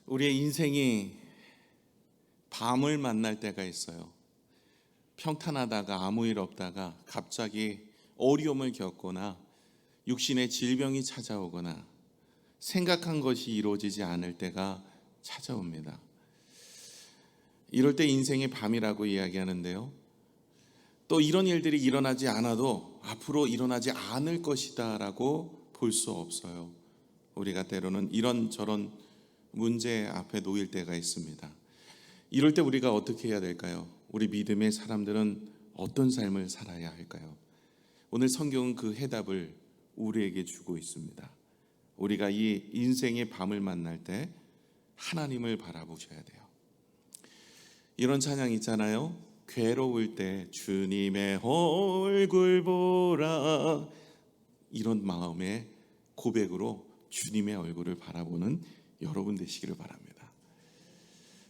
우리의 인생이 밤을 만날 때가 있어요. 평탄하다가 아무 일 없다가 갑자기 어려움을 겪거나 육신의 질병이 찾아오거나 생각한 것이 이루어지지 않을 때가 찾아옵니다. 이럴 때 인생의 밤이라고 이야기하는데요. 또 이런 일들이 일어나지 않아도 앞으로 일어나지 않을 것이다 라고 볼 수 없어요. 우리가 때로는 이런저런 문제 앞에 놓일 때가 있습니다. 이럴 때 우리가 어떻게 해야 될까요? 우리 믿음의 사람들은 어떤 삶을 살아야 할까요? 오늘 성경은 그 해답을 우리에게 주고 있습니다. 우리가 이 인생의 밤을 만날 때 하나님을 바라보셔야 돼요. 이런 찬양 있잖아요. 괴로울 때 주님의 얼굴 보라. 이런 마음의 고백으로 주님의 얼굴을 바라보는 여러분 되시기를 바랍니다.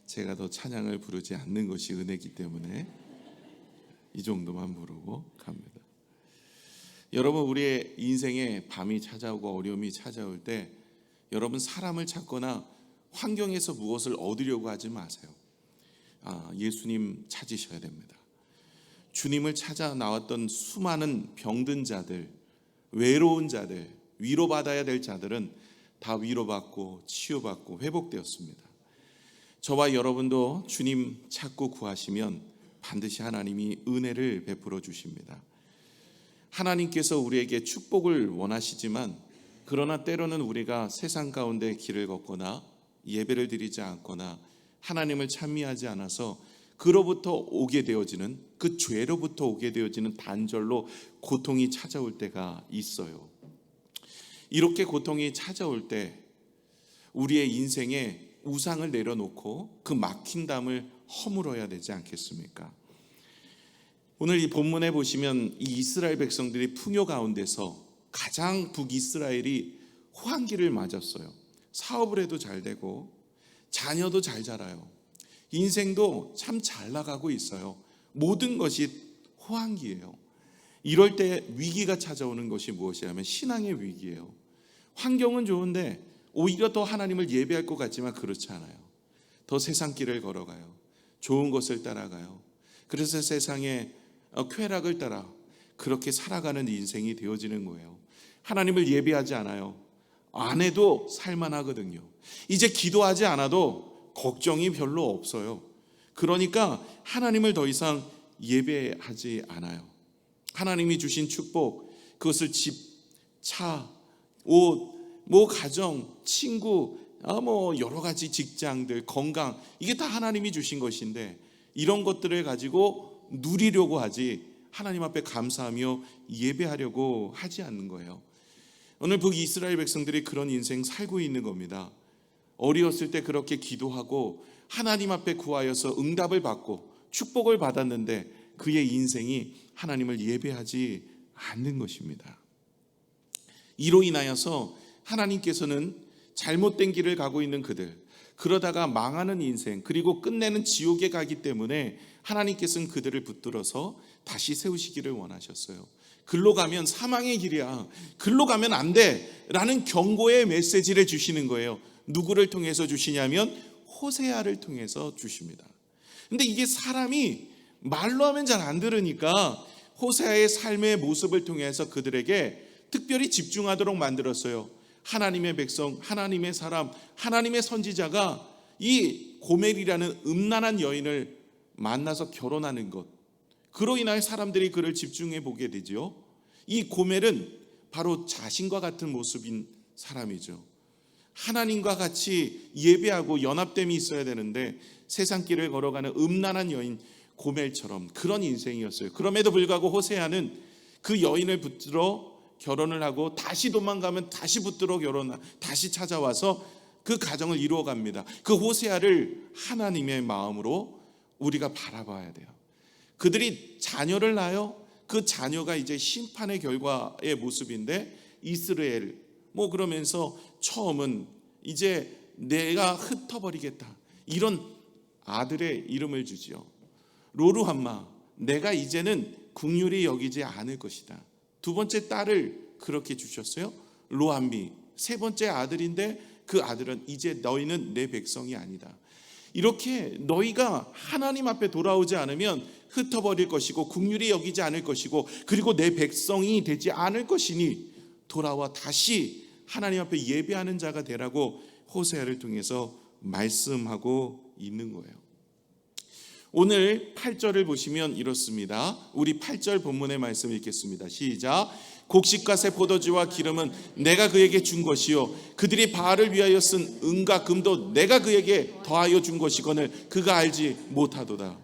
제가 더 찬양을 부르지 않는 것이 은혜이기 때문에 이 정도만 부르고 갑니다. 여러분, 우리의 인생에 밤이 찾아오고 어려움이 찾아올 때 여러분 사람을 찾거나 환경에서 무엇을 얻으려고 하지 마세요. 예수님 찾으셔야 됩니다. 주님을 찾아 나왔던 수많은 병든 자들, 외로운 자들, 위로받아야 될 자들은 다 위로받고 치유받고 회복되었습니다. 저와 여러분도 주님 찾고 구하시면 반드시 하나님이 은혜를 베풀어 주십니다. 하나님께서 우리에게 축복을 원하시지만 그러나 때로는 우리가 세상 가운데 길을 걷거나 예배를 드리지 않거나 하나님을 찬미하지 않아서 그로부터 오게 되어지는, 그 죄로부터 오게 되어지는 단절로 고통이 찾아올 때가 있어요. 이렇게 고통이 찾아올 때 우리의 인생에 우상을 내려놓고 그 막힌 담을 허물어야 되지 않겠습니까? 오늘 이 본문에 보시면 이 이스라엘 백성들이 풍요 가운데서 가장 북이스라엘이 호황기를 맞았어요. 사업을 해도 잘 되고 자녀도 잘 자라요. 인생도 참 잘 나가고 있어요. 모든 것이 호황기예요. 이럴 때 위기가 찾아오는 것이 무엇이냐면 신앙의 위기예요. 환경은 좋은데 오히려 더 하나님을 예배할 것 같지만 그렇지 않아요. 더 세상 길을 걸어가요. 좋은 것을 따라가요. 그래서 세상의 쾌락을 따라 그렇게 살아가는 인생이 되어지는 거예요. 하나님을 예배하지 않아요. 안 해도 살만하거든요. 이제 기도하지 않아도 걱정이 별로 없어요. 그러니까 하나님을 더 이상 예배하지 않아요. 하나님이 주신 축복, 그것을 집, 차, 옷, 가정, 친구, 여러 가지 직장들, 건강, 이게 다 하나님이 주신 것인데 이런 것들을 가지고 누리려고 하지 하나님 앞에 감사하며 예배하려고 하지 않는 거예요. 오늘 북이스라엘 백성들이 그런 인생 살고 있는 겁니다. 어리었을 때 그렇게 기도하고 하나님 앞에 구하여서 응답을 받고 축복을 받았는데 그의 인생이 하나님을 예배하지 않는 것입니다. 이로 인하여서 하나님께서는 잘못된 길을 가고 있는 그들, 그러다가 망하는 인생, 그리고 끝내는 지옥에 가기 때문에 하나님께서는 그들을 붙들어서 다시 세우시기를 원하셨어요. 글로 가면 사망의 길이야, 글로 가면 안 돼 라는 경고의 메시지를 주시는 거예요. 누구를 통해서 주시냐면 호세아를 통해서 주십니다. 근데 이게 사람이 말로 하면 잘 안 들으니까 호세아의 삶의 모습을 통해서 그들에게 특별히 집중하도록 만들었어요. 하나님의 백성, 하나님의 사람, 하나님의 선지자가 이 고멜이라는 음란한 여인을 만나서 결혼하는 것, 그로 인하여 사람들이 그를 집중해 보게 되죠. 이 고멜은 바로 자신과 같은 모습인 사람이죠. 하나님과 같이 예배하고 연합됨이 있어야 되는데 세상 길을 걸어가는 음란한 여인 고멜처럼 그런 인생이었어요. 그럼에도 불구하고 호세아는 그 여인을 붙들어 결혼을 하고 다시 도망가면 다시 붙들어 다시 찾아와서 그 가정을 이루어갑니다. 그 호세아를 하나님의 마음으로 우리가 바라봐야 돼요. 그들이 자녀를 낳아요. 그 자녀가 이제 심판의 결과의 모습인데 이스라엘 그러면서 처음은 이제 내가 흩어버리겠다 이런 아들의 이름을 주지요. 로루함마, 내가 이제는 긍휼히 여기지 않을 것이다. 두 번째 딸을 그렇게 주셨어요. 로함미, 세 번째 아들인데 그 아들은 이제 너희는 내 백성이 아니다. 이렇게 너희가 하나님 앞에 돌아오지 않으면 흩어버릴 것이고 긍휼히 여기지 않을 것이고 그리고 내 백성이 되지 않을 것이니 돌아와 다시 하나님 앞에 예배하는 자가 되라고 호세아를 통해서 말씀하고 있는 거예요. 오늘 8절을 보시면 이렇습니다. 우리 8절 본문의 말씀 읽겠습니다. 시작. 곡식과 새 포도주와 기름은 내가 그에게 준 것이요 그들이 바알을 위하여 쓴 은과 금도 내가 그에게 더하여 준 것이거늘 그가 알지 못하도다.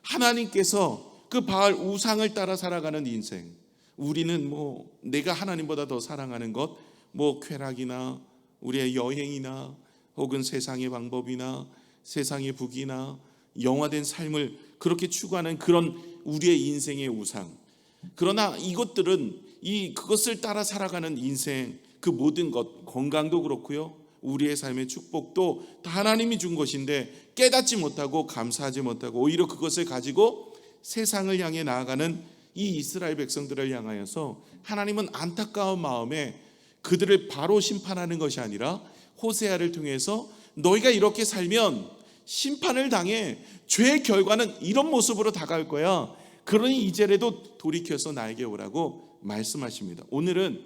하나님께서 그 바알 우상을 따라 살아가는 인생, 우리는 내가 하나님보다 더 사랑하는 것, 쾌락이나 우리의 여행이나 혹은 세상의 방법이나 세상의 북이나 영화된 삶을 그렇게 추구하는 그런 우리의 인생의 우상. 그러나 이것들은 그것을 따라 살아가는 인생, 그 모든 것, 건강도 그렇고요, 우리의 삶의 축복도 다 하나님이 준 것인데 깨닫지 못하고 감사하지 못하고 오히려 그것을 가지고 세상을 향해 나아가는 이 이스라엘 백성들을 향하여서 하나님은 안타까운 마음에 그들을 바로 심판하는 것이 아니라 호세아를 통해서 너희가 이렇게 살면 심판을 당해 죄의 결과는 이런 모습으로 다가올 거야. 그러니 이제라도 돌이켜서 나에게 오라고 말씀하십니다. 오늘은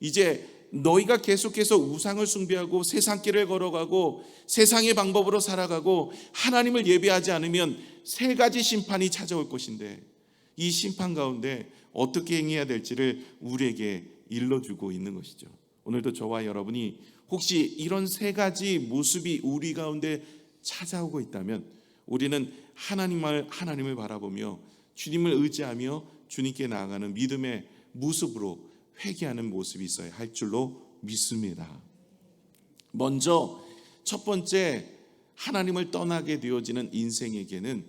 이제 너희가 계속해서 우상을 숭배하고 세상 길을 걸어가고 세상의 방법으로 살아가고 하나님을 예배하지 않으면 세 가지 심판이 찾아올 것인데 이 심판 가운데 어떻게 행해야 될지를 우리에게 일러주고 있는 것이죠. 오늘도 저와 여러분이 혹시 이런 세 가지 모습이 우리 가운데 찾아오고 있다면 우리는 하나님을 바라보며 주님을 의지하며 주님께 나아가는 믿음의 모습으로 회개하는 모습이 있어야 할 줄로 믿습니다. 먼저 첫 번째, 하나님을 떠나게 되어지는 인생에게는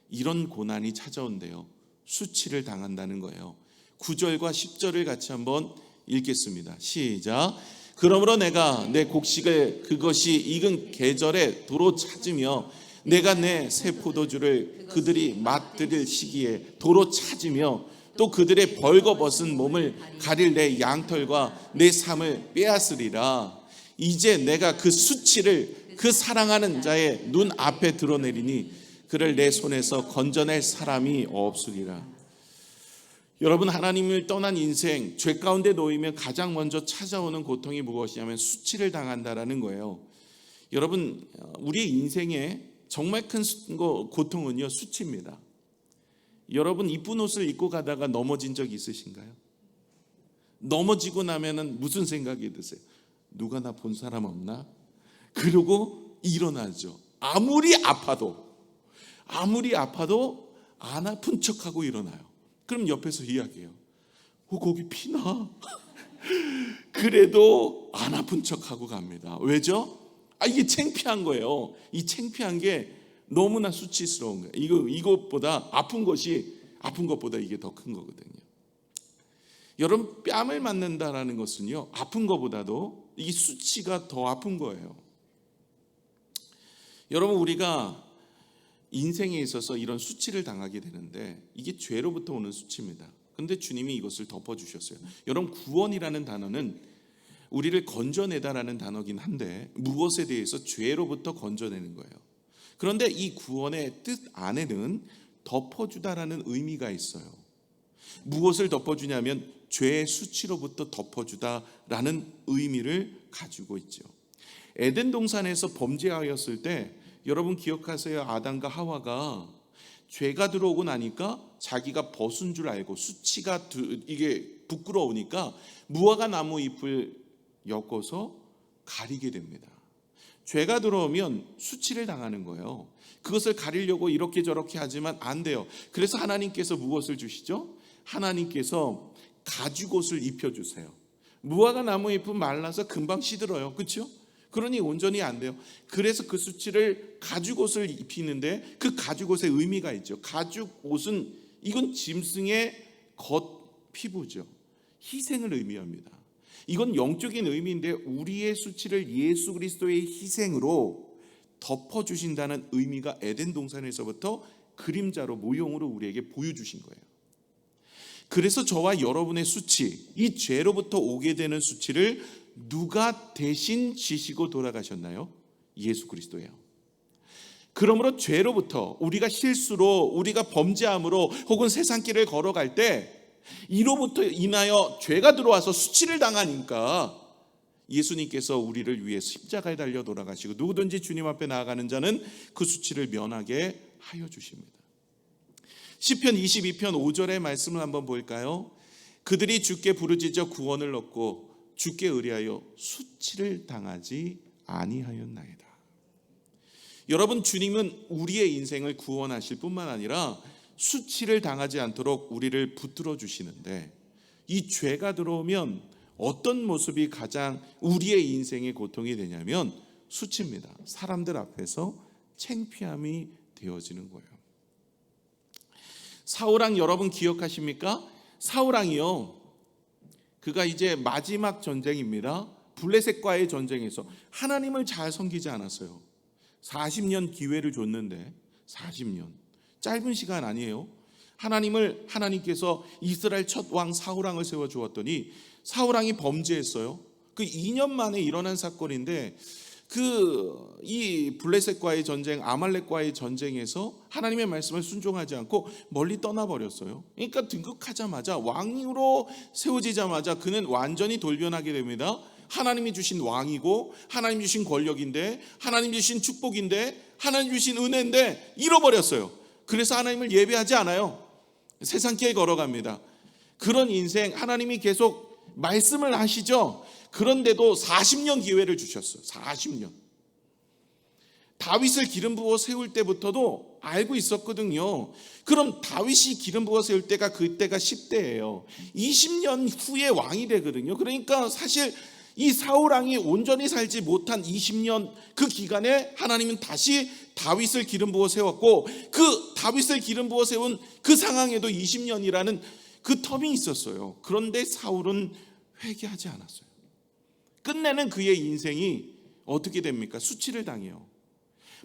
이런 고난이 찾아온대요. 수치를 당한다는 거예요. 9절과 10절을 같이 한번 읽겠습니다. 시작. 그러므로 내가 내 곡식을 그것이 익은 계절에 도로 찾으며 내가 내 새 포도주를 그들이 맛들일 시기에 도로 찾으며 또 그들의 벌거벗은 몸을 가릴 내 양털과 내 삶을 빼앗으리라. 이제 내가 그 수치를 그 사랑하는 자의 눈 앞에 드러내리니 그를 내 손에서 건져낼 사람이 없으리라. 여러분, 하나님을 떠난 인생, 죄 가운데 놓이면 가장 먼저 찾아오는 고통이 무엇이냐면 수치를 당한다라는 거예요. 여러분, 우리의 인생에 정말 큰 고통은요, 수치입니다. 여러분, 이쁜 옷을 입고 가다가 넘어진 적 있으신가요? 넘어지고 나면은 무슨 생각이 드세요? 누가 나 본 사람 없나? 그러고 일어나죠. 아무리 아파도 안 아픈 척하고 일어나요. 그럼 옆에서 이야기해요. 거기 피나? 그래도 안 아픈 척하고 갑니다. 왜죠? 이게 창피한 거예요. 이 창피한 게 너무나 수치스러운 거예요. 이것보다 아픈 것보다 이게 더 큰 거거든요. 여러분, 뺨을 맞는다라는 것은요, 아픈 것보다도 이 수치가 더 아픈 거예요. 여러분, 우리가 인생에 있어서 이런 수치를 당하게 되는데 이게 죄로부터 오는 수치입니다. 그런데 주님이 이것을 덮어주셨어요. 여러분, 구원이라는 단어는 우리를 건져내다라는 단어긴 한데 무엇에 대해서 죄로부터 건져내는 거예요. 그런데 이 구원의 뜻 안에는 덮어주다라는 의미가 있어요. 무엇을 덮어주냐면 죄의 수치로부터 덮어주다라는 의미를 가지고 있죠. 에덴 동산에서 범죄하였을 때 여러분 기억하세요? 아담과 하와가 죄가 들어오고 나니까 자기가 벗은 줄 알고 수치가 이게 부끄러우니까 무화과 나무 잎을 엮어서 가리게 됩니다. 죄가 들어오면 수치를 당하는 거예요. 그것을 가리려고 이렇게 저렇게 하지만 안 돼요. 그래서 하나님께서 무엇을 주시죠? 하나님께서 가죽옷을 입혀주세요. 무화과 나무 잎은 말라서 금방 시들어요. 그렇죠? 그러니 온전히 안 돼요. 그래서 그 수치를 가죽옷을 입히는데 그 가죽옷의 의미가 있죠. 가죽옷은 이건 짐승의 겉 피부죠. 희생을 의미합니다. 이건 영적인 의미인데 우리의 수치를 예수 그리스도의 희생으로 덮어주신다는 의미가 에덴 동산에서부터 그림자로 모형으로 우리에게 보여주신 거예요. 그래서 저와 여러분의 수치, 이 죄로부터 오게 되는 수치를 누가 대신 지시고 돌아가셨나요? 예수 그리스도예요. 그러므로 죄로부터, 우리가 실수로, 우리가 범죄함으로 혹은 세상 길을 걸어갈 때 이로부터 인하여 죄가 들어와서 수치를 당하니까 예수님께서 우리를 위해 십자가에 달려 돌아가시고, 누구든지 주님 앞에 나아가는 자는 그 수치를 면하게 하여 주십니다. 시편 22편 5절의 말씀을 한번 볼까요? 그들이 주께 부르짖어 구원을 얻고 주께 의뢰하여 수치를 당하지 아니하였나이다. 여러분, 주님은 우리의 인생을 구원하실 뿐만 아니라 수치를 당하지 않도록 우리를 붙들어 주시는데, 이 죄가 들어오면 어떤 모습이 가장 우리의 인생의 고통이 되냐면 수치입니다. 사람들 앞에서 창피함이 되어지는 거예요. 사울왕 여러분 기억하십니까? 사울왕이요, 그가 이제 마지막 전쟁입니다. 블레셋과의 전쟁에서 하나님을 잘 섬기지 않았어요. 40년 기회를 줬는데, 40년 짧은 시간 아니에요. 하나님께서 이스라엘 첫 왕 사울왕을 세워 주었더니 사울왕이 범죄했어요. 그 2년 만에 일어난 사건인데, 이 블레셋과의 전쟁, 아말렉과의 전쟁에서 하나님의 말씀을 순종하지 않고 멀리 떠나버렸어요. 그러니까 등극하자마자, 왕으로 세워지자마자 그는 완전히 돌변하게 됩니다. 하나님이 주신 왕이고, 하나님 주신 권력인데, 하나님 주신 축복인데, 하나님 주신 은혜인데 잃어버렸어요. 그래서 하나님을 예배하지 않아요. 세상 길 걸어갑니다. 그런 인생, 하나님이 계속 말씀을 하시죠. 그런데도 40년 기회를 주셨어요. 40년. 다윗을 기름 부어 세울 때부터도 알고 있었거든요. 그럼 다윗이 기름 부어 세울 때가, 그때가 10대예요. 20년 후에 왕이 되거든요. 그러니까 사실 이 사울왕이 온전히 살지 못한 20년 그 기간에 하나님은 다시 다윗을 기름 부어 세웠고, 그 다윗을 기름 부어 세운 그 상황에도 20년이라는 그 텀이 있었어요. 그런데 사울은 회개하지 않았어요. 끝내는 그의 인생이 어떻게 됩니까? 수치를 당해요.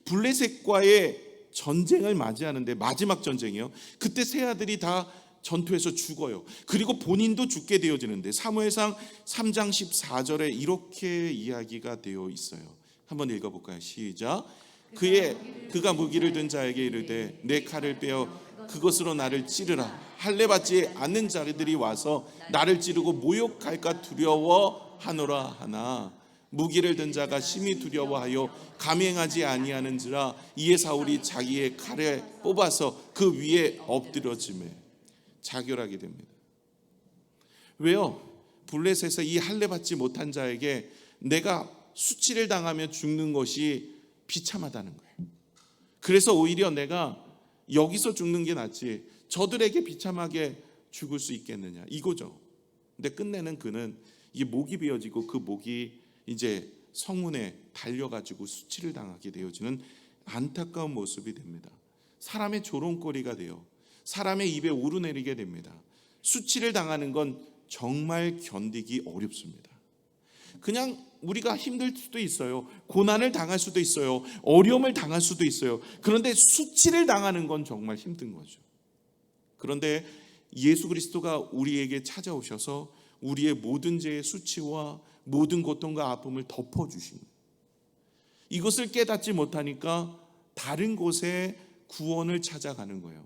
블레셋과의 전쟁을 맞이하는데, 마지막 전쟁이요, 그때 세 아들이 다 전투에서 죽어요. 그리고 본인도 죽게 되어지는데, 사무엘상 3장 14절에 이렇게 이야기가 되어 있어요. 한번 읽어볼까요? 시작. 그가 무기를 든 자에게 이르되 내 칼을 빼어 그것으로 나를 찌르라. 할례받지 않는 자들이 와서 나를 찌르고 모욕할까 두려워하노라 하나, 무기를 든 자가 심히 두려워하여 감행하지 아니하는지라. 이에 사울이 자기의 칼을 뽑아서 그 위에 엎드려지매 자결하게 됩니다. 왜요? 블레셋에서 이 할례받지 못한 자에게 내가 수치를 당하며 죽는 것이 비참하다는 거예요. 그래서 오히려 내가 여기서 죽는 게 낫지 저들에게 비참하게 죽을 수 있겠느냐, 이거죠. 근데 끝내는 그는 이게 목이 베어지고 그 목이 이제 성문에 달려가지고 수치를 당하게 되어지는 안타까운 모습이 됩니다. 사람의 조롱거리가 돼요. 사람의 입에 오르내리게 됩니다. 수치를 당하는 건 정말 견디기 어렵습니다. 그냥 우리가 힘들 수도 있어요. 고난을 당할 수도 있어요. 어려움을 당할 수도 있어요. 그런데 수치를 당하는 건 정말 힘든 거죠. 그런데 예수 그리스도가 우리에게 찾아오셔서 우리의 모든 죄의 수치와 모든 고통과 아픔을 덮어주신 거예요. 이것을 깨닫지 못하니까 다른 곳에 구원을 찾아가는 거예요.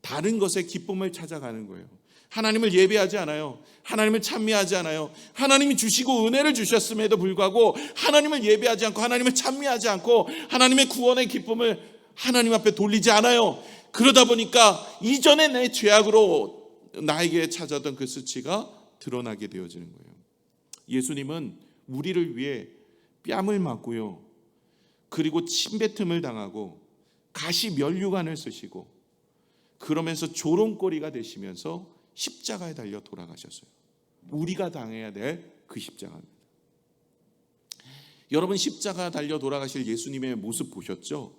다른 것에 기쁨을 찾아가는 거예요. 하나님을 예배하지 않아요. 하나님을 찬미하지 않아요. 하나님이 주시고 은혜를 주셨음에도 불구하고 하나님을 예배하지 않고 하나님을 찬미하지 않고 하나님의 구원의 기쁨을 하나님 앞에 돌리지 않아요. 그러다 보니까 이전에 내 죄악으로 나에게 찾아왔던 그 수치가 드러나게 되어지는 거예요. 예수님은 우리를 위해 뺨을 맞고요, 그리고 침뱉음을 당하고 가시 면류관을 쓰시고 그러면서 조롱거리가 되시면서 십자가에 달려 돌아가셨어요. 우리가 당해야 될 그 십자가입니다. 여러분, 십자가 달려 돌아가실 예수님의 모습 보셨죠?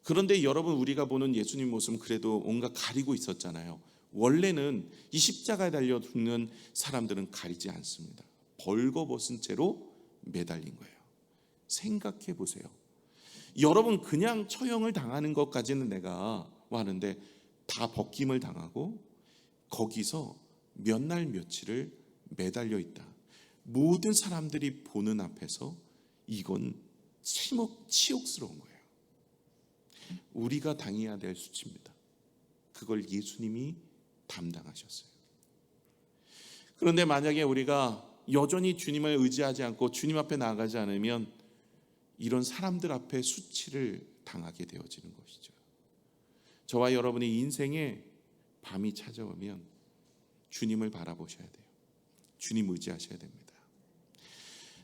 그런데 여러분, 우리가 보는 예수님 모습은 그래도 뭔가 가리고 있었잖아요. 원래는 이 십자가에 달려 죽는 사람들은 가리지 않습니다. 벌거벗은 채로 매달린 거예요. 생각해 보세요. 여러분, 그냥 처형을 당하는 것까지는 내가 하는데 다 벗김을 당하고 거기서 몇 날 며칠을 매달려 있다. 모든 사람들이 보는 앞에서 이건 치욕스러운 거예요. 우리가 당해야 될 수치입니다. 그걸 예수님이 담당하셨어요. 그런데 만약에 우리가 여전히 주님을 의지하지 않고 주님 앞에 나아가지 않으면 이런 사람들 앞에 수치를 당하게 되어지는 것이죠. 저와 여러분의 인생에 밤이 찾아오면 주님을 바라보셔야 돼요. 주님 의지하셔야 됩니다.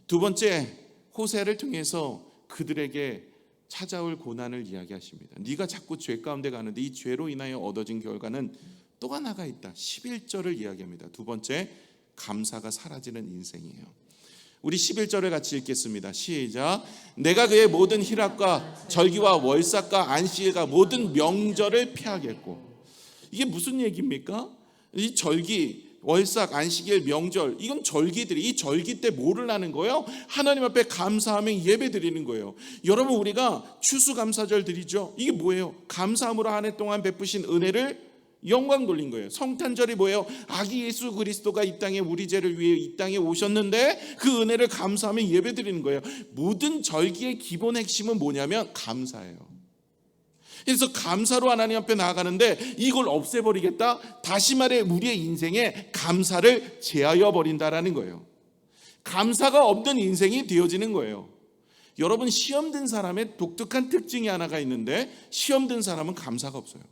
두 번째, 호세아를 통해서 그들에게 찾아올 고난을 이야기하십니다. 네가 자꾸 죄 가운데 가는데 이 죄로 인하여 얻어진 결과는 또 하나가 있다. 11절을 이야기합니다. 두 번째, 감사가 사라지는 인생이에요. 우리 11절을 같이 읽겠습니다. 시작. 내가 그의 모든 희락과 절기와 월삭과 안식일과 모든 명절을 피하겠고. 이게 무슨 얘기입니까? 이 절기, 월삭, 안식일, 명절, 이건 절기들이, 이 절기 때 뭐를 하는 거예요? 하나님 앞에 감사하며 예배 드리는 거예요. 여러분, 우리가 추수감사절 드리죠. 이게 뭐예요? 감사함으로 한 해 동안 베푸신 은혜를 영광 돌린 거예요. 성탄절이 뭐예요? 아기 예수 그리스도가 이 땅에 우리 죄를 위해 이 땅에 오셨는데 그 은혜를 감사하며 예배 드리는 거예요. 모든 절기의 기본 핵심은 뭐냐면 감사예요. 그래서 감사로 하나님 앞에 나아가는데 이걸 없애버리겠다? 다시 말해 우리의 인생에 감사를 제하여 버린다라는 거예요. 감사가 없는 인생이 되어지는 거예요. 여러분, 시험 든 사람의 독특한 특징이 하나가 있는데 시험 든 사람은 감사가 없어요.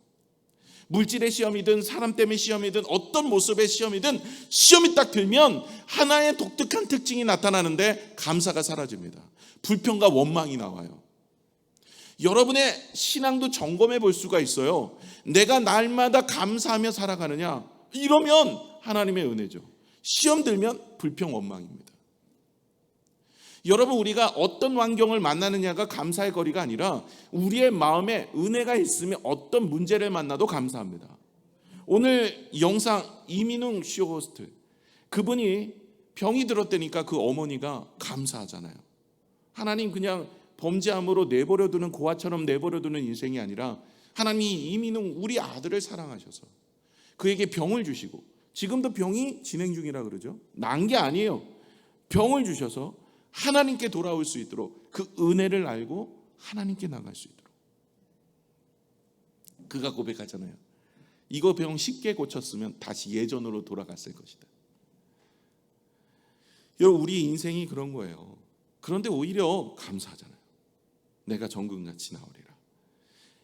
물질의 시험이든 사람 때문에 시험이든 어떤 모습의 시험이든 시험이 딱 들면 하나의 독특한 특징이 나타나는데 감사가 사라집니다. 불평과 원망이 나와요. 여러분의 신앙도 점검해 볼 수가 있어요. 내가 날마다 감사하며 살아가느냐? 이러면 하나님의 은혜죠. 시험 들면 불평, 원망입니다. 여러분, 우리가 어떤 환경을 만나느냐가 감사의 거리가 아니라 우리의 마음에 은혜가 있으면 어떤 문제를 만나도 감사합니다. 오늘 영상 이민웅 쇼호스트, 그분이 병이 들었다니까 그 어머니가 감사하잖아요. 하나님 그냥 범죄함으로 내버려두는 고아처럼 내버려두는 인생이 아니라 하나님이 이민웅 우리 아들을 사랑하셔서 그에게 병을 주시고, 지금도 병이 진행 중이라 그러죠. 난 게 아니에요. 병을 주셔서 하나님께 돌아올 수 있도록 그 은혜를 알고 하나님께 나갈 수 있도록. 그가 고백하잖아요. 이거 병 쉽게 고쳤으면 다시 예전으로 돌아갔을 것이다. 여러분, 우리 인생이 그런 거예요. 그런데 오히려 감사하잖아요. 내가 정금같이 나오리라.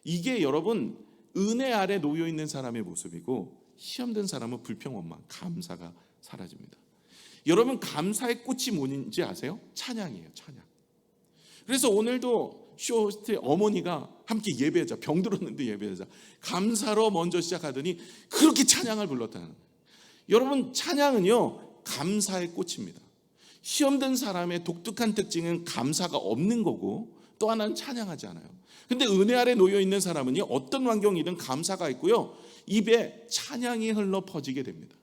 이게 여러분 은혜 아래 놓여 있는 사람의 모습이고, 시험된 사람은 불평, 원망, 감사가 사라집니다. 여러분, 감사의 꽃이 뭔지 아세요? 찬양이에요. 찬양. 그래서 오늘도 쇼호스트의 어머니가 함께 예배하자, 병 들었는데 예배하자, 감사로 먼저 시작하더니 그렇게 찬양을 불렀다는 거예요. 여러분, 찬양은요 감사의 꽃입니다. 시험된 사람의 독특한 특징은 감사가 없는 거고, 또 하나는 찬양하지 않아요. 근데 은혜 아래 놓여 있는 사람은요 어떤 환경이든 감사가 있고요 입에 찬양이 흘러 퍼지게 됩니다.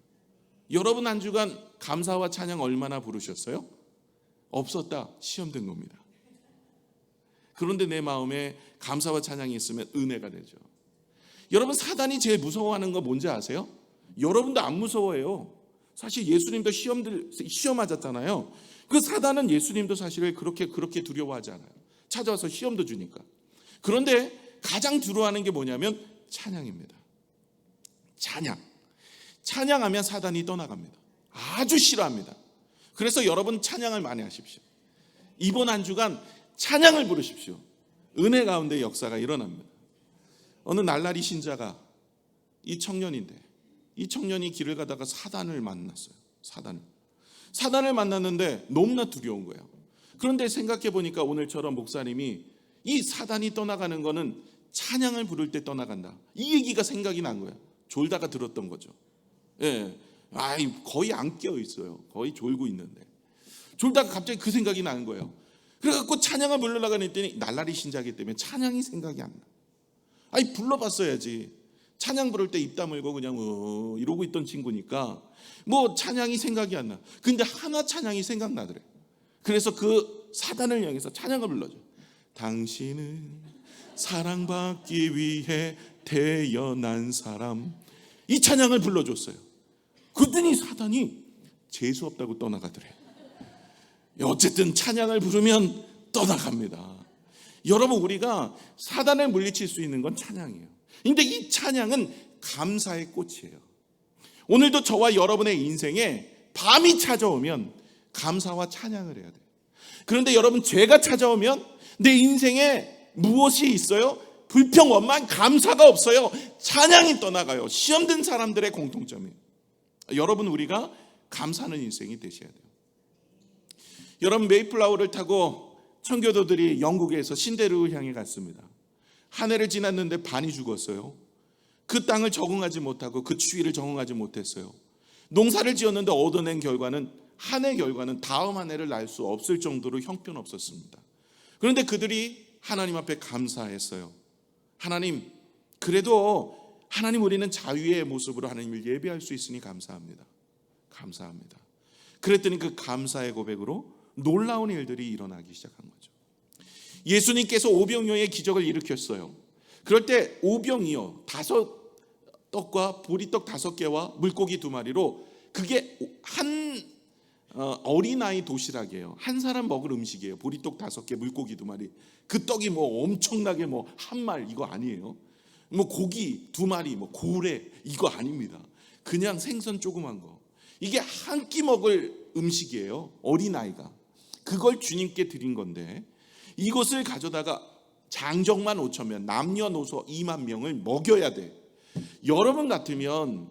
여러분, 한 주간 감사와 찬양 얼마나 부르셨어요? 없었다. 시험된 겁니다. 그런데 내 마음에 감사와 찬양이 있으면 은혜가 되죠. 여러분, 사단이 제일 무서워하는 거 뭔지 아세요? 여러분도 안 무서워해요. 사실 예수님도 시험 맞았잖아요. 그 사단은 예수님도 사실 그렇게 두려워하지 않아요. 찾아와서 시험도 주니까. 그런데 가장 두려워하는 게 뭐냐면 찬양입니다. 찬양하면 사단이 떠나갑니다. 아주 싫어합니다. 그래서 여러분 찬양을 많이 하십시오. 이번 한 주간 찬양을 부르십시오. 은혜 가운데 역사가 일어납니다. 어느 날라리 신자가 이 청년이 길을 가다가 사단을 만났어요. 사단을 만났는데 너무나 두려운 거예요. 그런데 생각해 보니까 오늘처럼 목사님이 이 사단이 떠나가는 거는 찬양을 부를 때 떠나간다, 이 얘기가 생각이 난 거예요. 졸다가 들었던 거죠. 예, 거의 안 깨어 있어요. 거의 졸고 있는데 졸다가 갑자기 그 생각이 나는 거예요. 그래갖고 찬양을 부르려고 했더니 날라리 신자이기 때문에 찬양이 생각이 안 나. 불러봤어야지. 찬양 부를 때 입 다물고 그냥 이러고 있던 친구니까 뭐 찬양이 생각이 안 나. 근데 하나 찬양이 생각나더래. 그래서 그 사단을 향해서 찬양을 불러줘. 당신은 사랑받기 위해 태어난 사람. 이 찬양을 불러줬어요. 그랬더니 사단이 재수 없다고 떠나가더래. 어쨌든 찬양을 부르면 떠나갑니다. 여러분, 우리가 사단을 물리칠 수 있는 건 찬양이에요. 근데 이 찬양은 감사의 꽃이에요. 오늘도 저와 여러분의 인생에 밤이 찾아오면 감사와 찬양을 해야 돼요. 그런데 여러분, 죄가 찾아오면 내 인생에 무엇이 있어요? 불평, 원망, 감사가 없어요. 찬양이 떠나가요. 시험 든 사람들의 공통점이에요. 여러분, 우리가 감사하는 인생이 되셔야 돼요. 여러분, 메이플라워를 타고 청교도들이 영국에서 신데르를 향해 갔습니다. 한 해를 지났는데 반이 죽었어요. 그 땅을 적응하지 못하고 그 추위를 적응하지 못했어요. 농사를 지었는데 얻어낸 결과는, 한 해 결과는 다음 한 해를 날 수 없을 정도로 형편없었습니다. 그런데 그들이 하나님 앞에 감사했어요. 하나님, 그래도 하나님, 우리는 자유의 모습으로 하나님을 예배할 수 있으니 감사합니다. 감사합니다. 그랬더니 그 감사의 고백으로 놀라운 일들이 일어나기 시작한 거죠. 예수님께서 오병이어의 기적을 일으켰어요. 그럴 때 오병이어 5떡과 보리떡 5개와 물고기 2마리로, 그게 한 어린아이 도시락이에요. 한 사람 먹을 음식이에요. 보리떡 5개, 물고기 2마리. 그 떡이 뭐 엄청나게 뭐 한 말 이거 아니에요. 뭐 고기 2마리, 뭐 고래 이거 아닙니다. 그냥 생선 조그만 거. 이게 한 끼 먹을 음식이에요. 어린아이가. 그걸 주님께 드린 건데, 이것을 가져다가 장정만 5,000명, 남녀노소 2만 명을 먹여야 돼. 여러분 같으면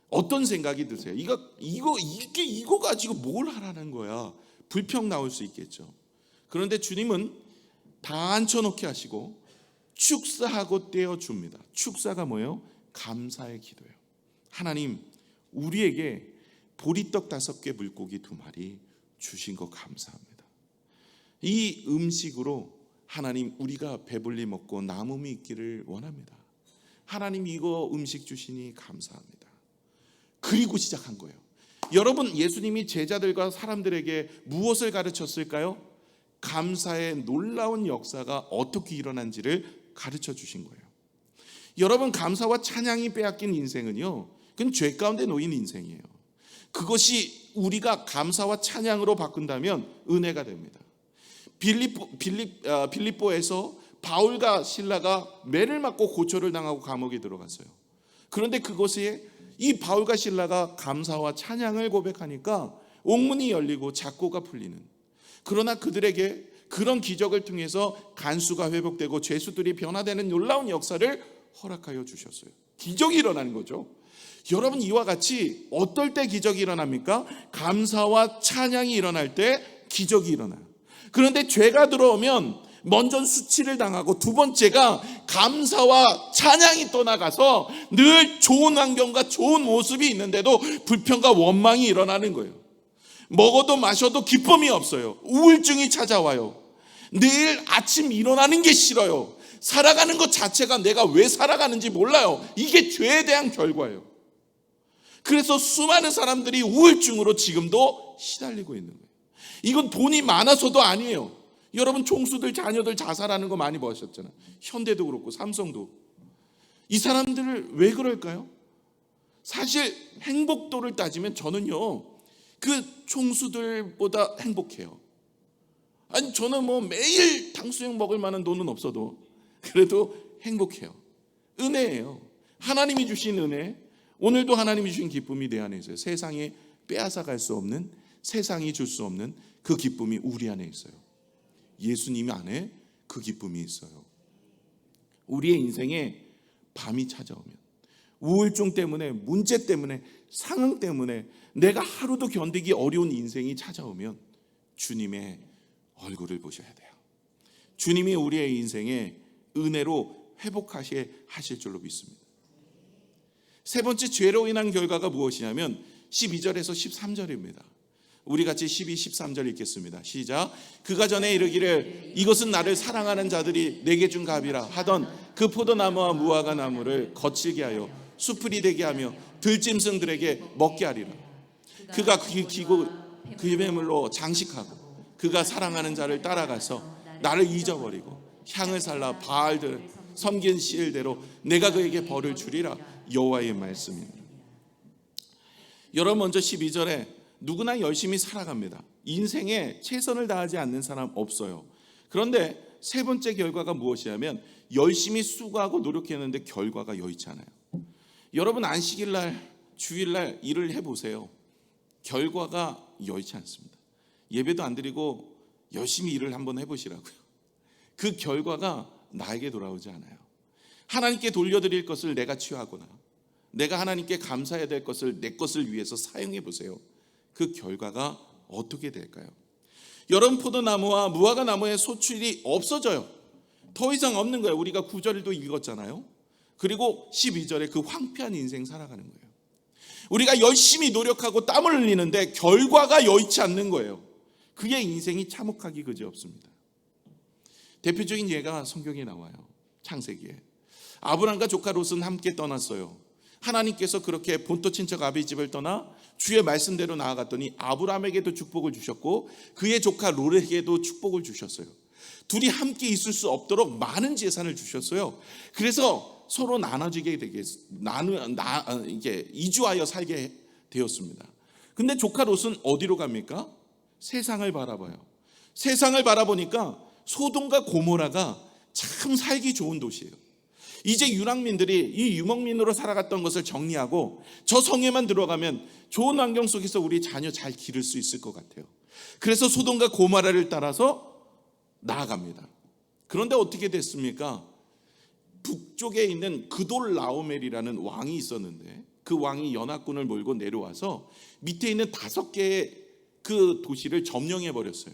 어떤 생각이 드세요? 이거 가지고 뭘 하라는 거야? 불평 나올 수 있겠죠. 그런데 주님은 다 앉혀놓게 하시고 축사하고 떼어줍니다. 축사가 뭐예요? 감사의 기도예요. 하나님, 우리에게 보리떡 5개, 물고기 2마리 주신 거 감사합니다. 이 음식으로 하나님, 우리가 배불리 먹고 남음이 있기를 원합니다. 하나님, 이거 음식 주시니 감사합니다. 그리고 시작한 거예요. 여러분, 예수님이 제자들과 사람들에게 무엇을 가르쳤을까요? 감사의 놀라운 역사가 어떻게 일어난지를 가르쳐 주신 거예요. 여러분, 감사와 찬양이 빼앗긴 인생은요, 그건 죄 가운데 놓인 인생이에요. 그것이 우리가 감사와 찬양으로 바꾼다면 은혜가 됩니다. 빌립보에서 바울과 실라가 매를 맞고 고초를 당하고 감옥에 들어갔어요. 그런데 그곳에 이 바울과 실라가 감사와 찬양을 고백하니까 옥문이 열리고 작고가 풀리는, 그러나 그들에게 그런 기적을 통해서 간수가 회복되고 죄수들이 변화되는 놀라운 역사를 허락하여 주셨어요. 기적이 일어나는 거죠. 여러분, 이와 같이 어떨 때 기적이 일어납니까? 감사와 찬양이 일어날 때 기적이 일어나요. 그런데 죄가 들어오면 먼저 수치를 당하고, 두 번째가 감사와 찬양이 떠나가서 늘 좋은 환경과 좋은 모습이 있는데도 불평과 원망이 일어나는 거예요. 먹어도 마셔도 기쁨이 없어요. 우울증이 찾아와요. 내일 아침 일어나는 게 싫어요. 살아가는 것 자체가 내가 왜 살아가는지 몰라요. 이게 죄에 대한 결과예요. 그래서 수많은 사람들이 우울증으로 지금도 시달리고 있는 거예요. 이건 돈이 많아서도 아니에요. 여러분, 총수들 자녀들 자살하는 거 많이 보셨잖아요. 현대도 그렇고 삼성도. 이 사람들을 왜 그럴까요? 사실 행복도를 따지면 저는요, 그 총수들보다 행복해요. 아니, 저는 뭐 매일 탕수육 먹을 만한 돈은 없어도 그래도 행복해요. 은혜예요. 하나님이 주신 은혜. 오늘도 하나님이 주신 기쁨이 내 안에 있어요. 세상에 빼앗아 갈 수 없는, 세상이 줄 수 없는 그 기쁨이 우리 안에 있어요. 예수님 안에 그 기쁨이 있어요. 우리의 인생에 밤이 찾아오면, 우울증 때문에, 문제 때문에, 상황 때문에 내가 하루도 견디기 어려운 인생이 찾아오면 주님의 얼굴을 보셔야 돼요. 주님이 우리의 인생에 은혜로 회복하실 줄로 믿습니다. 세 번째, 죄로 인한 결과가 무엇이냐면 12절에서 13절입니다. 우리 같이 12, 13절 읽겠습니다. 시작. 그가 전에 이르기를 이것은 나를 사랑하는 자들이 내게 준 값이라 하던 그 포도나무와 무화과 나무를 거칠게 하여 수풀이 되게 하며 들짐승들에게 먹게 하리라. 그가 그 매물로 장식하고 그가 사랑하는 자를 따라가서 나를 잊어버리고 향을 살라 바알들 섬긴 시일대로 내가 그에게 벌을 주리라. 여호와의 말씀입니다. 여러분, 먼저 12절에 누구나 열심히 살아갑니다. 인생에 최선을 다하지 않는 사람 없어요. 그런데 세 번째 결과가 무엇이냐면 열심히 수고하고 노력했는데 결과가 여의치 않아요. 여러분 안식일날 주일날 일을 해보세요. 결과가 여의치 않습니다. 예배도 안 드리고 열심히 일을 한번 해보시라고요. 그 결과가 나에게 돌아오지 않아요. 하나님께 돌려드릴 것을 내가 취하거나 내가 하나님께 감사해야 될 것을 내 것을 위해서 사용해 보세요. 그 결과가 어떻게 될까요? 여름 포도나무와 무화과 나무의 소출이 없어져요. 더 이상 없는 거예요. 우리가 9절도 읽었잖아요. 그리고 12절에 그 황폐한 인생 살아가는 거예요. 우리가 열심히 노력하고 땀을 흘리는데 결과가 여의치 않는 거예요. 그의 인생이 참혹하기 그지없습니다. 대표적인 예가 성경에 나와요. 창세기에 아브람과 조카 롯은 함께 떠났어요. 하나님께서 그렇게 본토 친척 아비 집을 떠나 주의 말씀대로 나아갔더니 아브람에게도 축복을 주셨고 그의 조카 롯에게도 축복을 주셨어요. 둘이 함께 있을 수 없도록 많은 재산을 주셨어요. 그래서 서로 나눠지게 되게 이게 이주하여 살게 되었습니다. 근데 조카 롯은 어디로 갑니까? 세상을 바라봐요. 세상을 바라보니까 소돔과 고모라가 참 살기 좋은 도시예요. 이제 유랑민들이 이 유목민으로 살아갔던 것을 정리하고 저 성에만 들어가면 좋은 환경 속에서 우리 자녀 잘 기를 수 있을 것 같아요. 그래서 소돔과 고모라를 따라서 나아갑니다. 그런데 어떻게 됐습니까? 북쪽에 있는 그돌라오멜이라는 왕이 있었는데 그 왕이 연합군을 몰고 내려와서 밑에 있는 5개의 그 도시를 점령해 버렸어요.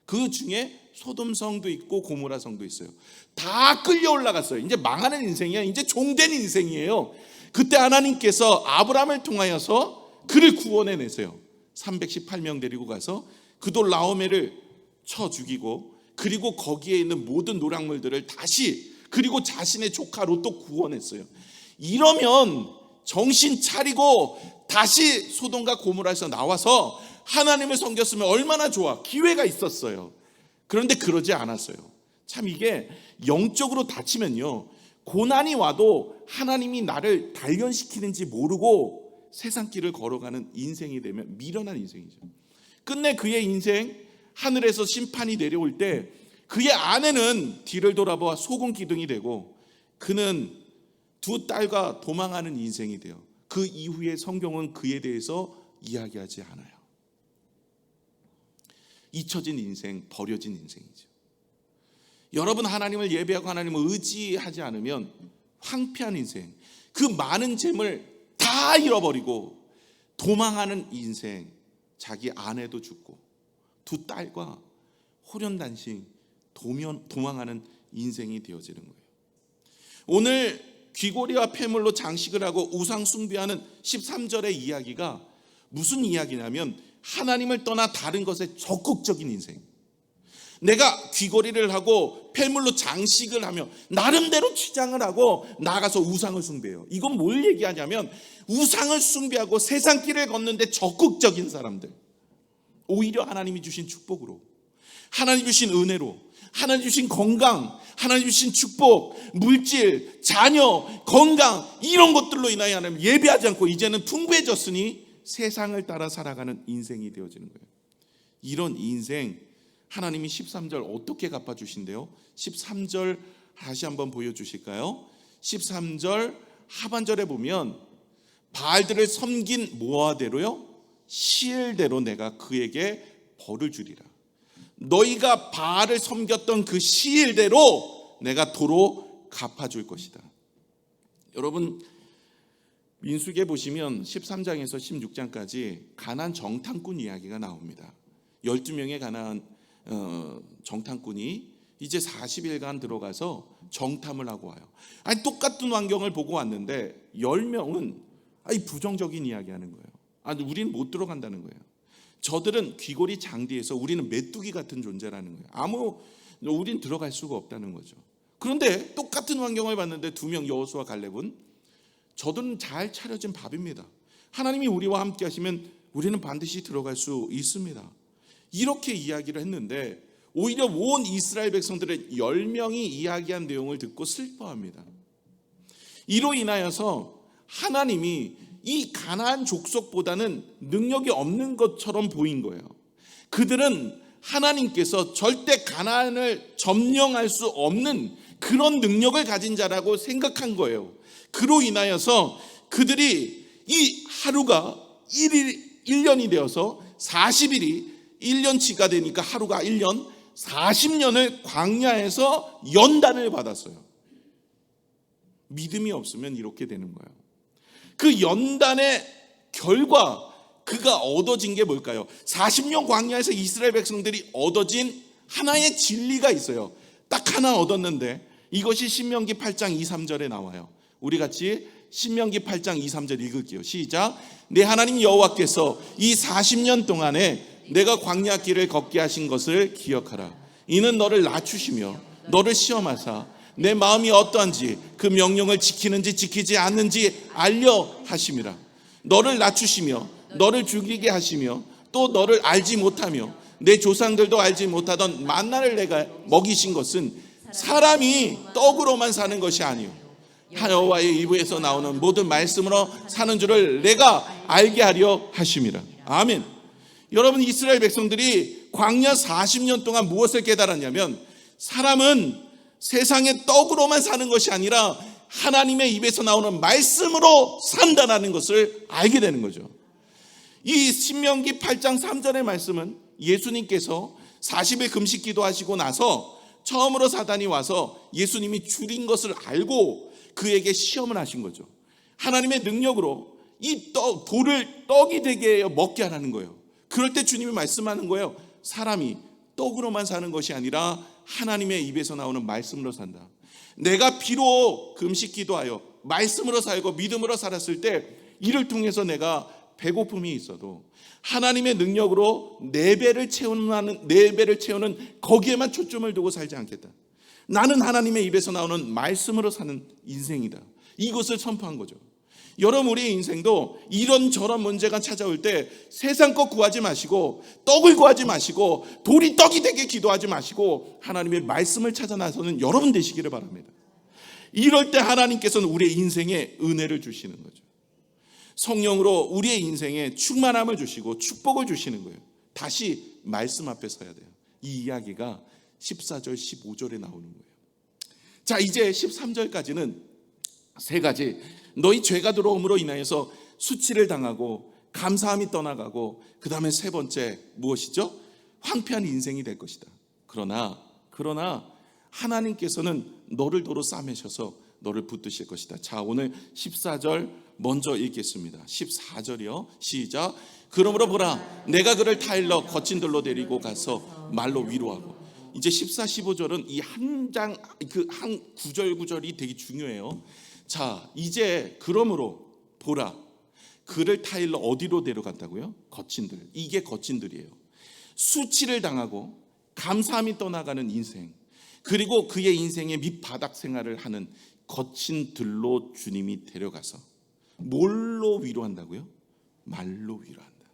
그 중에 소돔성도 있고 고모라성도 있어요. 다 끌려 올라갔어요. 이제 망하는 인생이야. 이제 종된 인생이에요. 그때 하나님께서 아브람을 통하여서 그를 구원해내세요. 318명 데리고 가서 그돌라오멜을 쳐 죽이고 그리고 거기에 있는 모든 노략물들을 다시 그리고 자신의 조카 롯도 구원했어요. 이러면 정신 차리고 다시 소돔과 고모라에서 나와서 하나님을 섬겼으면 얼마나 좋아. 기회가 있었어요. 그런데 그러지 않았어요. 참 이게 영적으로 다치면요 고난이 와도 하나님이 나를 단련시키는지 모르고 세상길을 걸어가는 인생이 되면 미련한 인생이죠. 끝내 그의 인생 하늘에서 심판이 내려올 때 그의 아내는 뒤를 돌아보아 소금 기둥이 되고 그는 2 딸과 도망하는 인생이 돼요. 그 이후에 성경은 그에 대해서 이야기하지 않아요. 잊혀진 인생, 버려진 인생이죠. 여러분 하나님을 예배하고 하나님을 의지하지 않으면 황폐한 인생, 그 많은 재물 다 잃어버리고 도망하는 인생, 자기 아내도 죽고 2 딸과 호련단신 도망하는 인생이 되어지는 거예요. 오늘 귀고리와 폐물로 장식을 하고 우상 숭배하는 13절의 이야기가 무슨 이야기냐면 하나님을 떠나 다른 것에 적극적인 인생. 내가 귀고리를 하고 폐물로 장식을 하며 나름대로 치장을 하고 나가서 우상을 숭배해요. 이건 뭘 얘기하냐면 우상을 숭배하고 세상 길을 걷는데 적극적인 사람들, 오히려 하나님이 주신 축복으로, 하나님 주신 은혜로, 하나님 주신 건강, 하나님 주신 축복, 물질, 자녀, 건강 이런 것들로 인하여 하나님 예배하지 않고 이제는 풍부해졌으니 세상을 따라 살아가는 인생이 되어지는 거예요. 이런 인생 하나님이 13절 어떻게 갚아주신대요? 13절 다시 한번 보여주실까요? 13절 하반절에 보면 바알들을 섬긴 모아대로요 시엘대로 내가 그에게 벌을 주리라. 너희가 바알을 섬겼던 그 시일대로 내가 도로 갚아줄 것이다. 여러분 민수기에 보시면 13장에서 16장까지 가나안 정탐꾼 이야기가 나옵니다. 12명의 가나안 정탐꾼이 이제 40일간 들어가서 정탐을 하고 와요. 아니 똑같은 환경을 보고 왔는데 10명은 부정적인 이야기하는 거예요. 우리는 못 들어간다는 거예요. 저들은 귀고리 장디에서 우리는 메뚜기 같은 존재라는 거예요. 우린 들어갈 수가 없다는 거죠. 그런데 똑같은 환경을 봤는데 2명 여호수아 갈렙은 저들은 잘 차려진 밥입니다. 하나님이 우리와 함께 하시면 우리는 반드시 들어갈 수 있습니다. 이렇게 이야기를 했는데 오히려 온 이스라엘 백성들의 10명이 이야기한 내용을 듣고 슬퍼합니다. 이로 인하여서 하나님이 이 가나안 족속보다는 능력이 없는 것처럼 보인 거예요. 그들은 하나님께서 절대 가나안을 점령할 수 없는 그런 능력을 가진 자라고 생각한 거예요. 그로 인하여서 그들이 이 하루가 1년이 되어서 40일이 1년치가 되니까 하루가 1년, 40년을 광야에서 연단을 받았어요. 믿음이 없으면 이렇게 되는 거예요. 그 연단의 결과, 그가 얻어진 게 뭘까요? 40년 광야에서 이스라엘 백성들이 얻어진 하나의 진리가 있어요. 딱 하나 얻었는데 이것이 신명기 8장 2, 3절에 나와요. 우리 같이 신명기 8장 2, 3절 읽을게요. 시작. 내 하나님 여호와께서 이 40년 동안에 내가 광야 길을 걷게 하신 것을 기억하라. 이는 너를 낮추시며 너를 시험하사 내 마음이 어떠한지 그 명령을 지키는지 지키지 않는지 알려 하심이라. 너를 낮추시며 너를 죽이게 하시며 또 너를 알지 못하며 내 조상들도 알지 못하던 만나를 내가 먹이신 것은 사람이 떡으로만 사는 것이 아니요 여호와의 입에서 나오는 모든 말씀으로 사는 줄을 내가 알게 하려 하심이라. 아멘. 여러분, 이스라엘 백성들이 광야 40년 동안 무엇을 깨달았냐면 사람은 세상의 떡으로만 사는 것이 아니라 하나님의 입에서 나오는 말씀으로 산다는 것을 알게 되는 거죠. 이 신명기 8장 3절의 말씀은 예수님께서 40일 금식 기도하시고 나서 처음으로 사단이 와서 예수님이 줄인 것을 알고 그에게 시험을 하신 거죠. 하나님의 능력으로 이 돌을 떡이 되게 먹게 하라는 거예요. 그럴 때 주님이 말씀하는 거예요. 사람이 떡으로만 사는 것이 아니라 하나님의 입에서 나오는 말씀으로 산다. 내가 비록 금식 기도하여 말씀으로 살고 믿음으로 살았을 때 이를 통해서 내가 배고픔이 있어도 하나님의 능력으로 네 배를 채우는 거기에만 초점을 두고 살지 않겠다. 나는 하나님의 입에서 나오는 말씀으로 사는 인생이다. 이것을 선포한 거죠. 여러분, 우리의 인생도 이런저런 문제가 찾아올 때 세상 것 구하지 마시고 떡을 구하지 마시고 돌이 떡이 되게 기도하지 마시고 하나님의 말씀을 찾아 나서는 여러분 되시기를 바랍니다. 이럴 때 하나님께서는 우리의 인생에 은혜를 주시는 거죠. 성령으로 우리의 인생에 충만함을 주시고 축복을 주시는 거예요. 다시 말씀 앞에 서야 돼요. 이 이야기가 14절 15절에 나오는 거예요. 자, 이제 13절까지는 세 가지, 너희 죄가 들어옴으로 인하여서 수치를 당하고 감사함이 떠나가고, 그 다음에 세 번째 무엇이죠? 황폐한 인생이 될 것이다. 그러나 하나님께서는 너를 도로 싸매셔서 너를 붙드실 것이다. 자, 오늘 14절 먼저 읽겠습니다. 14절이요. 시작. 그러므로 보라, 내가 그를 타일러 거친 들로 데리고 가서 말로 위로하고. 이제 14, 15절은 이 한 구절이 되게 중요해요. 자, 이제 그러므로 보라, 그를 타일러 어디로 데려갔다고요? 거친 들. 이게 거친 들이에요. 수치를 당하고 감사함이 떠나가는 인생, 그리고 그의 인생의 밑바닥 생활을 하는 거친 들로 주님이 데려가서 뭘로 위로한다고요? 말로 위로한다.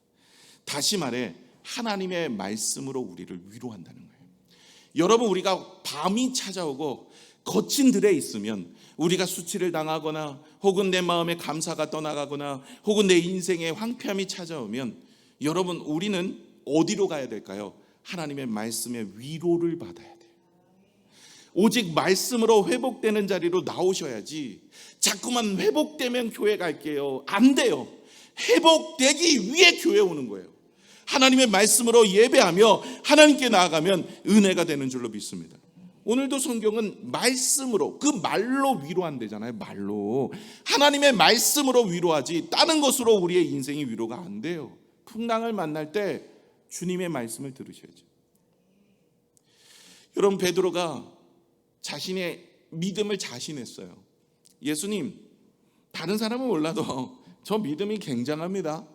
다시 말해 하나님의 말씀으로 우리를 위로한다는 거예요. 여러분, 우리가 밤이 찾아오고 거친 들에 있으면 우리가 수치를 당하거나 혹은 내 마음의 감사가 떠나가거나 혹은 내 인생의 황폐함이 찾아오면 여러분, 우리는 어디로 가야 될까요? 하나님의 말씀의 위로를 받아야 돼요. 오직 말씀으로 회복되는 자리로 나오셔야지 자꾸만 회복되면 교회 갈게요, 안 돼요. 회복되기 위해 교회 오는 거예요. 하나님의 말씀으로 예배하며 하나님께 나아가면 은혜가 되는 줄로 믿습니다. 오늘도 성경은 말씀으로, 그 말로 위로한대잖아요. 말로, 하나님의 말씀으로 위로하지 다른 것으로 우리의 인생이 위로가 안 돼요. 풍랑을 만날 때 주님의 말씀을 들으셔야죠. 여러분, 베드로가 자신의 믿음을 자신했어요. 예수님, 다른 사람은 몰라도 저 믿음이 굉장합니다.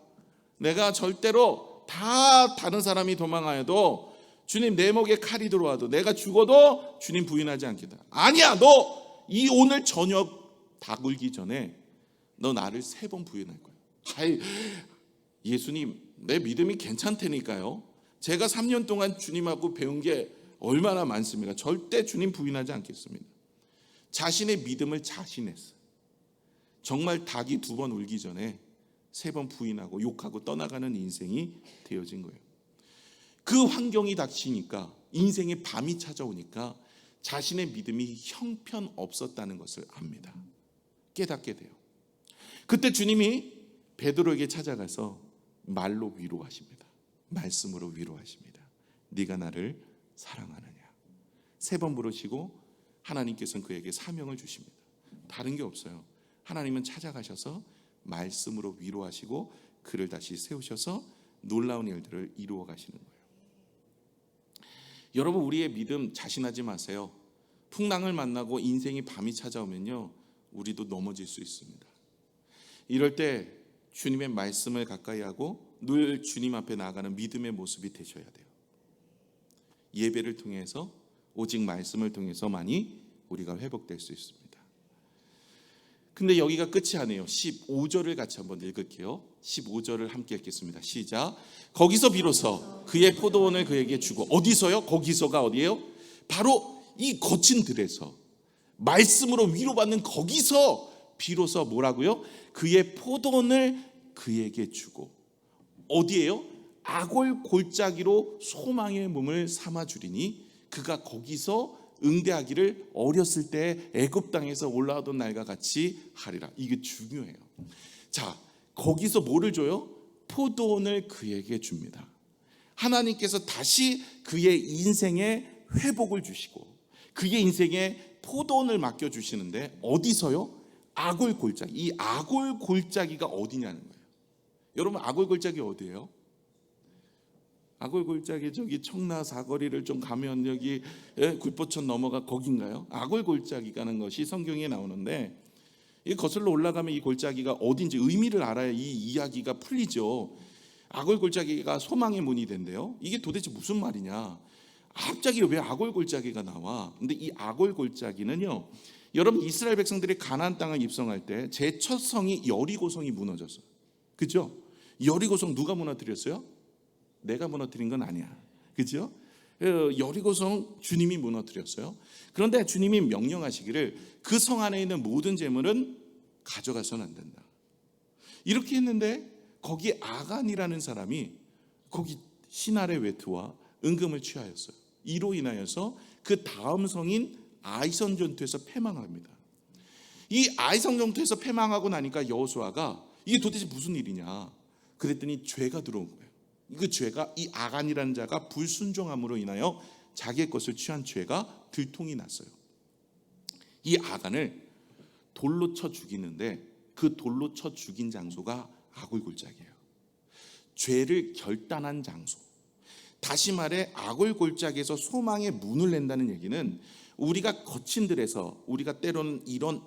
내가 절대로 다 다른 사람이 도망하여도 주님, 내 목에 칼이 들어와도 내가 죽어도 주님 부인하지 않겠다. 아니야, 너 이 오늘 저녁 다 굴기 전에 너 나를 3번 부인할 거야. 아이, 예수님, 내 믿음이 괜찮다니까요. 제가 3년 동안 주님하고 배운 게 얼마나 많습니까? 절대 주님 부인하지 않겠습니다. 자신의 믿음을 자신했어요. 정말 닭이 2번 울기 전에 3번 부인하고 욕하고 떠나가는 인생이 되어진 거예요. 그 환경이 닥치니까, 인생의 밤이 찾아오니까 자신의 믿음이 형편없었다는 것을 압니다. 깨닫게 돼요. 그때 주님이 베드로에게 찾아가서 말로 위로하십니다. 말씀으로 위로하십니다. 네가 나를 사랑하느냐. 3번 부르시고 하나님께서는 그에게 사명을 주십니다. 다른 게 없어요. 하나님은 찾아가셔서 말씀으로 위로하시고 그를 다시 세우셔서 놀라운 일들을 이루어 가시는 거예요. 여러분, 우리의 믿음 자신하지 마세요. 풍랑을 만나고 인생의 밤이 찾아오면요, 우리도 넘어질 수 있습니다. 이럴 때 주님의 말씀을 가까이 하고 늘 주님 앞에 나아가는 믿음의 모습이 되셔야 돼요. 예배를 통해서, 오직 말씀을 통해서만이 우리가 회복될 수 있습니다. 근데 여기가 끝이 아니에요. 15절을 같이 한번 읽을게요. 15절을 함께 읽겠습니다. 시작. 거기서 비로소 그의 포도원을 그에게 주고. 어디서요? 거기서가 어디예요? 바로 이 거친 들에서 말씀으로 위로받는 거기서 비로소 뭐라고요? 그의 포도원을 그에게 주고. 어디예요? 아골 골짜기로 소망의 몸을 삼아 주리니 그가 거기서 응대하기를 어렸을 때 애굽 땅에서 올라오던 날과 같이 하리라. 이게 중요해요. 자, 거기서 뭐를 줘요? 포도원을 그에게 줍니다. 하나님께서 다시 그의 인생에 회복을 주시고 그의 인생에 포도원을 맡겨주시는데 어디서요? 아골 골짜기. 이 아골 골짜기가 어디냐는 거예요. 여러분, 아골 골짜기 어디예요? 아골 골짜기 저기 청라 사거리를 좀 가면 여기 굴포천 넘어가 거긴가요? 아골 골짜기가는 것이 성경에 나오는데, 이 거슬러 올라가면 이 골짜기가 어딘지 의미를 알아야 이 이야기가 풀리죠. 아골 골짜기가 소망의 문이 된대요. 이게 도대체 무슨 말이냐? 갑자기 왜 아골 골짜기가 나와? 근데 이 아골 골짜기는요, 여러분, 이스라엘 백성들이 가나안 땅을 입성할 때 제 첫 성이 여리고성이 무너졌어요. 그죠? 여리고성 누가 무너뜨렸어요? 내가 무너뜨린 건 아니야. 그죠? 여리고성 주님이 무너뜨렸어요. 그런데 주님이 명령하시기를 그 성 안에 있는 모든 재물은 가져가서는 안 된다. 이렇게 했는데 거기 아간이라는 사람이 거기 신할의 외투와 은금을 취하였어요. 이로 인하여서 그 다음 성인 아이선 전투에서 패망합니다. 이 아이선 전투에서 패망하고 나니까 여호수아가 이게 도대체 무슨 일이냐 그랬더니 죄가 들어온 거예요. 그 죄가, 이 아간이라는 자가 불순종함으로 인하여 자기의 것을 취한 죄가 들통이 났어요. 이 아간을 돌로 쳐 죽이는데 그 돌로 쳐 죽인 장소가 아골 골짜기예요. 죄를 결단한 장소. 다시 말해 아골 골짜기에서 소망의 문을 낸다는 얘기는 우리가 거친 들에서 우리가 때로는 이런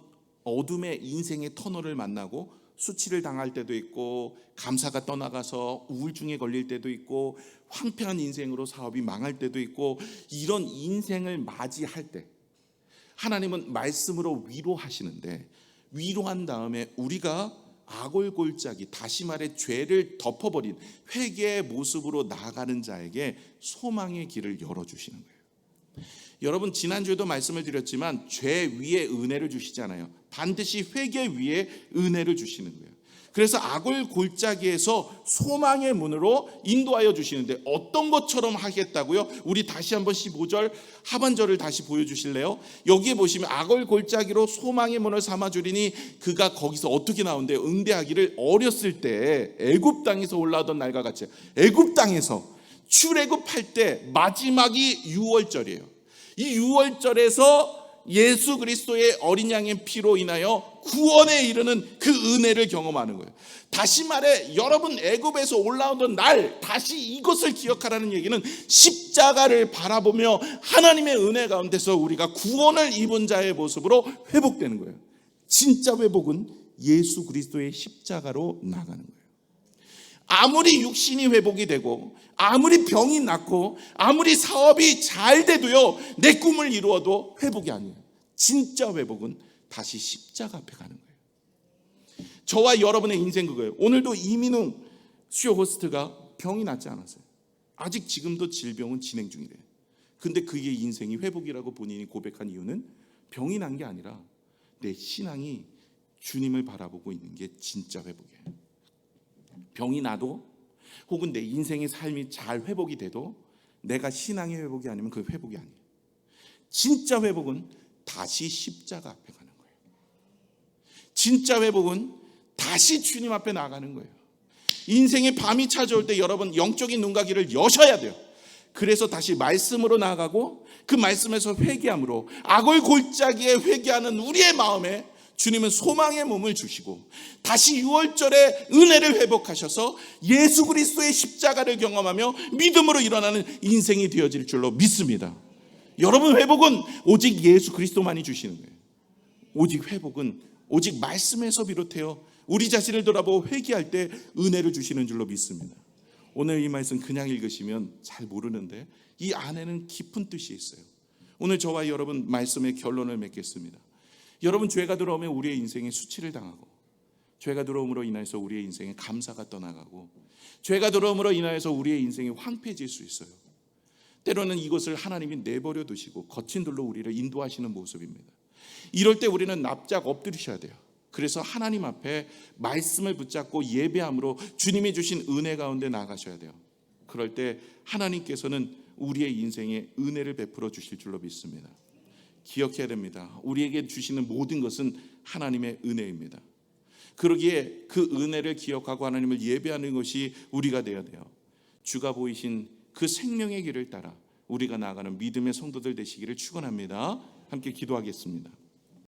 어둠의 인생의 터널을 만나고 수치를 당할 때도 있고 감사가 떠나가서 우울증에 걸릴 때도 있고 황폐한 인생으로 사업이 망할 때도 있고 이런 인생을 맞이할 때 하나님은 말씀으로 위로하시는데, 위로한 다음에 우리가 아골 골짜기, 다시 말해 죄를 덮어버린 회개의 모습으로 나아가는 자에게 소망의 길을 열어주시는 거예요. 여러분, 지난주에도 말씀을 드렸지만 죄 위에 은혜를 주시잖아요. 반드시 회개 위에 은혜를 주시는 거예요. 그래서 아골 골짜기에서 소망의 문으로 인도하여 주시는데 어떤 것처럼 하겠다고요? 우리 다시 한번 15절 하반절을 다시 보여주실래요? 여기에 보시면 아골 골짜기로 소망의 문을 삼아 주리니 그가 거기서 어떻게 나오는데요? 응대하기를 어렸을 때 애굽 땅에서 올라오던 날과 같이. 애굽 땅에서 출애굽할 때 마지막이 6월절이에요. 이 6월절에서 예수 그리스도의 어린 양의 피로 인하여 구원에 이르는 그 은혜를 경험하는 거예요. 다시 말해 여러분, 애굽에서 올라오던 날 다시 이것을 기억하라는 얘기는 십자가를 바라보며 하나님의 은혜 가운데서 우리가 구원을 입은 자의 모습으로 회복되는 거예요. 진짜 회복은 예수 그리스도의 십자가로 나가는 거예요. 아무리 육신이 회복이 되고 아무리 병이 낫고 아무리 사업이 잘 돼도요, 내 꿈을 이루어도 회복이 아니에요. 진짜 회복은 다시 십자가 앞에 가는 거예요. 저와 여러분의 인생 그거예요. 오늘도 이민웅 수요 호스트가 병이 낫지 않았어요. 아직 지금도 질병은 진행 중이래요. 근데 그의 인생이 회복이라고 본인이 고백한 이유는 병이 난 게 아니라 내 신앙이 주님을 바라보고 있는 게 진짜 회복이에요. 병이 나도 혹은 내 인생의 삶이 잘 회복이 돼도 내가 신앙의 회복이 아니면 그 회복이 아니에요. 진짜 회복은 다시 십자가 앞에 가는 거예요. 진짜 회복은 다시 주님 앞에 나가는 거예요. 인생의 밤이 찾아올 때 여러분 영적인 눈과 귀를 여셔야 돼요. 그래서 다시 말씀으로 나아가고 그 말씀에서 회개함으로 악을 골짜기에 회개하는 우리의 마음에 주님은 소망의 몸을 주시고 다시 6월절에 은혜를 회복하셔서 예수 그리스도의 십자가를 경험하며 믿음으로 일어나는 인생이 되어질 줄로 믿습니다. 여러분, 회복은 오직 예수 그리스도만이 주시는 거예요. 오직 회복은 오직 말씀에서 비롯해요. 우리 자신을 돌아보고 회개할 때 은혜를 주시는 줄로 믿습니다. 오늘 이 말씀 그냥 읽으시면 잘 모르는데 이 안에는 깊은 뜻이 있어요. 오늘 저와 여러분 말씀의 결론을 맺겠습니다. 여러분, 죄가 들어오면 우리의 인생에 수치를 당하고, 죄가 들어옴으로 인해서 우리의 인생에 감사가 떠나가고, 죄가 들어옴으로 인하여서 우리의 인생이 황폐해질 수 있어요. 때로는 이것을 하나님이 내버려 두시고 거친 돌로 우리를 인도하시는 모습입니다. 이럴 때 우리는 납작 엎드리셔야 돼요. 그래서 하나님 앞에 말씀을 붙잡고 예배함으로 주님이 주신 은혜 가운데 나가셔야 돼요. 그럴 때 하나님께서는 우리의 인생에 은혜를 베풀어 주실 줄로 믿습니다. 기억해야 됩니다. 우리에게 주시는 모든 것은 하나님의 은혜입니다. 그러기에 그 은혜를 기억하고 하나님을 예배하는 것이 우리가 되어야 돼요. 주가 보이신 그 생명의 길을 따라 우리가 나아가는 믿음의 성도들 되시기를 축원합니다. 함께 기도하겠습니다.